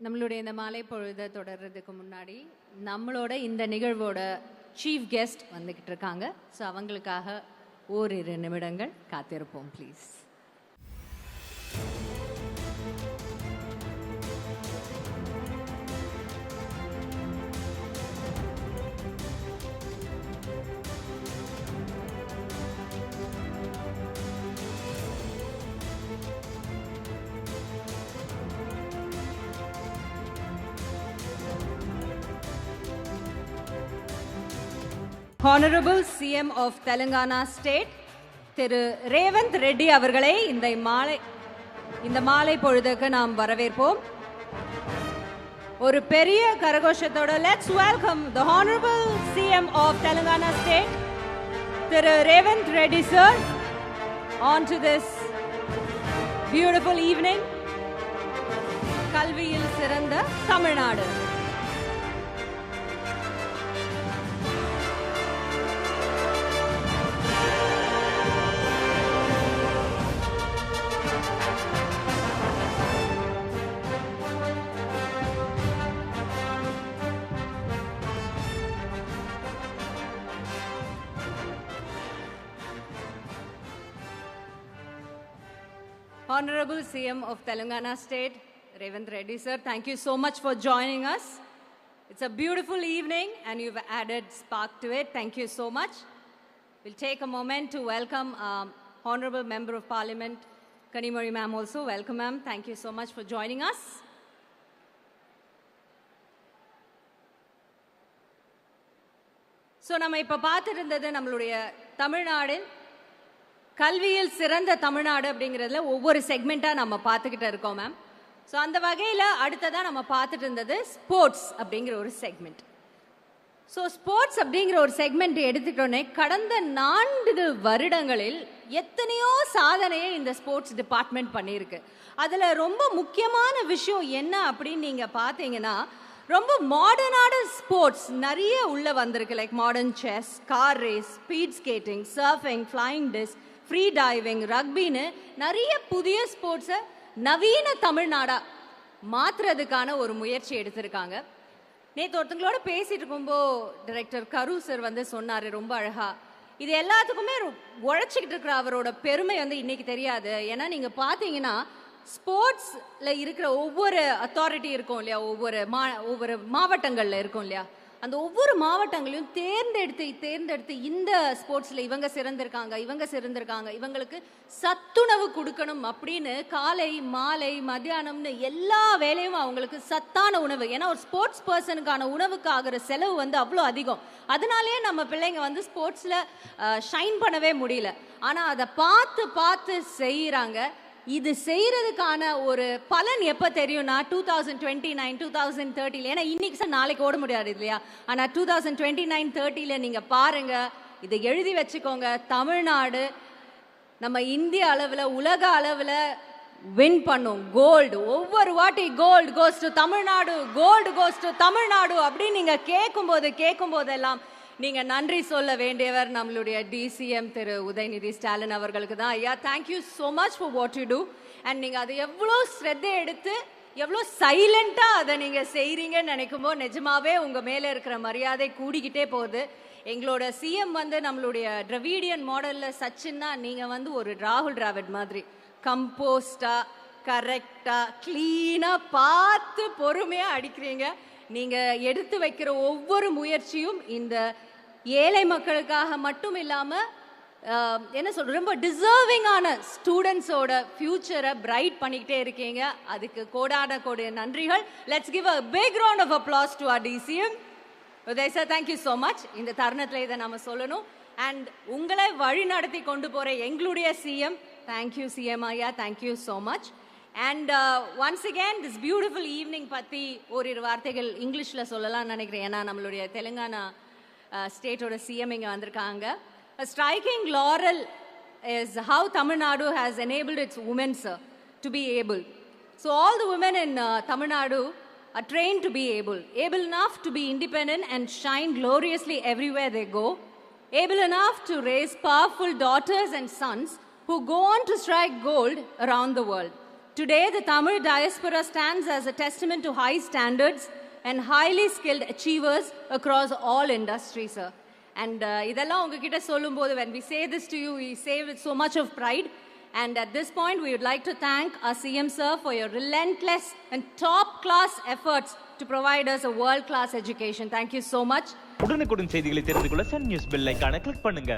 நம்மளுடைய இந்த மாலை பொழுதை தொடர்றதுக்கு முன்னாடி நம்மளோட இந்த நிகழ்வோட சீஃப் கெஸ்ட் வந்துக்கிட்டு இருக்காங்க. ஸோ அவங்களுக்காக ஓரிரு நிமிடங்கள் காத்திருப்போம் please. Honorable CM of Telangana State திரு ரேவந்த் ரெட்டி அவர்களை இந்த மாலை பொழுதுக்கு நாம் வரவேற்போம். ஒரு பெரிய கரகோஷத்தோட let's welcome the Honorable CM of Telangana State Thiru Revanth Reddy sir onto this beautiful evening. கல்வியில் சிறந்த Tamil Nadu. Honorable CM of Telangana State, Revant Reddy sir, thank you so much for joining us. It's a beautiful evening and you've added spark to it. Thank you so much. We'll take a moment to welcome Honorable Member of Parliament, Kanimozhi ma'am also. Welcome ma'am. Thank you so much for joining us. So, நம்ம இப்ப பார்த்துட்டு இருந்தது நம்மளுடைய தமிழ்நாடின் கல்வியில் சிறந்த தமிழ்நாடு அப்படிங்கிறதுல ஒவ்வொரு செக்மெண்ட்டாக நம்ம பார்த்துக்கிட்டு இருக்கோம் மேம். ஸோ அந்த வகையில் அடுத்ததாக நம்ம பார்த்துட்டு இருந்தது ஸ்போர்ட்ஸ் அப்படிங்கிற ஒரு செக்மெண்ட். ஸோ ஸ்போர்ட்ஸ் அப்படிங்கிற ஒரு செக்மெண்ட் எடுத்துக்கிட்டோன்னே கடந்த 4 வருடங்களில் எத்தனையோ சாதனையை இந்த ஸ்போர்ட்ஸ் டிபார்ட்மெண்ட் பண்ணியிருக்கு. அதில் ரொம்ப முக்கியமான விஷயம் என்ன அப்படின்னு நீங்கள் பார்த்தீங்கன்னா, ரொம்ப மாடர்னான ஸ்போர்ட்ஸ் நிறைய உள்ளே வந்திருக்கு. Like modern chess, car race, speed skating, surfing, flying disc, free diving, ரக்பின்னு நிறைய புதிய ஸ்போர்ட்ஸை நவீன தமிழ்நாடா மாற்றுறதுக்கான ஒரு முயற்சி எடுத்திருக்காங்க. நேற்று ஒருத்தங்களோட பேசிட்டு இருக்கும்போது டைரக்டர் கரு சார் சொன்னார் ரொம்ப அழகா, இது எல்லாத்துக்குமே உழைச்சிக்கிட்டு இருக்கிற அவரோட பெருமை இன்னைக்கு தெரியாது. ஏன்னா நீங்கள் பார்த்தீங்கன்னா ஸ்போர்ட்ஸில் இருக்கிற ஒவ்வொரு அத்தாரிட்டி இருக்கும் இல்லையா, ஒவ்வொரு மாவட்டங்களில் இருக்கும் இல்லையா, அந்த ஒவ்வொரு மாவட்டங்களையும் தேர்ந்தெடுத்து இந்த ஸ்போர்ட்ஸில் இவங்க சிறந்திருக்காங்க, இவங்களுக்கு சத்துணவு கொடுக்கணும் அப்படின்னு காலை மாலை மத்தியானம்னு எல்லா வேலையும் அவங்களுக்கு சத்தான உணவு. ஏன்னா ஒரு ஸ்போர்ட்ஸ் பர்சனுக்கான உணவுக்கு ஆகிற செலவு அவ்வளோ அதிகம். அதனாலேயே நம்ம பிள்ளைங்க ஸ்போர்ட்ஸில் ஷைன் பண்ணவே முடியல. ஆனால் அதை பார்த்து செய்கிறாங்க. இது செய்யறதுக்கான ஒரு பலன் எப்போ தெரியும்னா 2029 2030, ஏன்னா இன்னைக்கு நாளைக்கு ஓட முடியாது இல்லையா. ஆனால் 2029 30 நீங்க பாருங்க, இதை எழுதி வச்சுக்கோங்க. தமிழ்நாடு நம்ம இந்திய அளவில் உலக அளவில் வின் பண்ணும். கோல்டு ஒவ்வொரு வாட்டி gold goes to Tamil Nadu, gold goes to Tamil Nadu அப்படின்னு நீங்க கேட்கும் போதெல்லாம் நீங்க நன்றி சொல்ல வேண்டியவர் நம்மளுடைய டிசிஎம் திரு உதயநிதி ஸ்டாலின் அவர்களுக்கு தான். ஐயா, thank you so much for what you do. And நீங்கள் அதை எவ்வளோ ஸ்ரத்தை எடுத்து எவ்வளோ சைலண்டாக அதை நீங்கள் செய்கிறீங்கன்னு நினைக்கும்போது நிஜமாவே உங்கள் மேலே இருக்கிற மரியாதை கூடிக்கிட்டே போகுது. எங்களோட சிஎம் நம்மளுடைய டிராவிடியன் மாடலில் சச்சின்னா, நீங்கள் ஒரு ராகுல் டிராவிட் மாதிரி கம்போஸ்டாக கரெக்டாக க்ளீனாக பார்த்து பொறுமையாக அடிக்கிறீங்க. நீங்கள் எடுத்து வைக்கிற ஒவ்வொரு முயற்சியும் இந்த ஏழை மக்களுக்காக மட்டும் இல்லாமல் ரொம்ப டிசர்விங்கான ஸ்டூடெண்ட்ஸோட ஃபியூச்சரை பிரைட் பண்ணிக்கிட்டே இருக்கீங்க. அதுக்கு கோடான நன்றிகள். Let's give a big round of applause to R TCM. Uday sir, thank you so much. இந்த தருணத்தில் இதை நம்ம சொல்லணும். அண்ட் உங்களை வழி நடத்தி கொண்டு போகிற எங்களுடைய சிஎம், தேங்க்யூ சிஎம் ஐயா, thank you so much. And once again this beautiful evening பற்றி ஓரிரு வார்த்தைகள் இங்கிலீஷில் சொல்லலாம்னு நினைக்கிறேன். ஏன்னா நம்மளுடைய தெலுங்கானா ஸ்டேட்டோட சிஎம் இங்கே வந்திருக்காங்க. A striking laurel is how Tamil Nadu has enabled its women, sir, to be able. So all the women in Tamil Nadu are trained to be able enough to be independent and shine gloriously everywhere they go, able enough to raise powerful daughters and sons who go on to strike gold around the world. Today, the Tamil diaspora stands as a testament to high standards and highly skilled achievers across all industries, sir. And இதெல்லாம் உங்ககிட்ட சொல்லும்போது, when we say this to you, we say with so much of pride. And at this point, we would like to thank our CM sir for your relentless and top-class efforts to provide us a world-class education. Thank you so much. உடனுக்குடன் செய்திகளை தெரிந்து கொள்ள Sun news bell ஐகானை click பண்ணுங்க.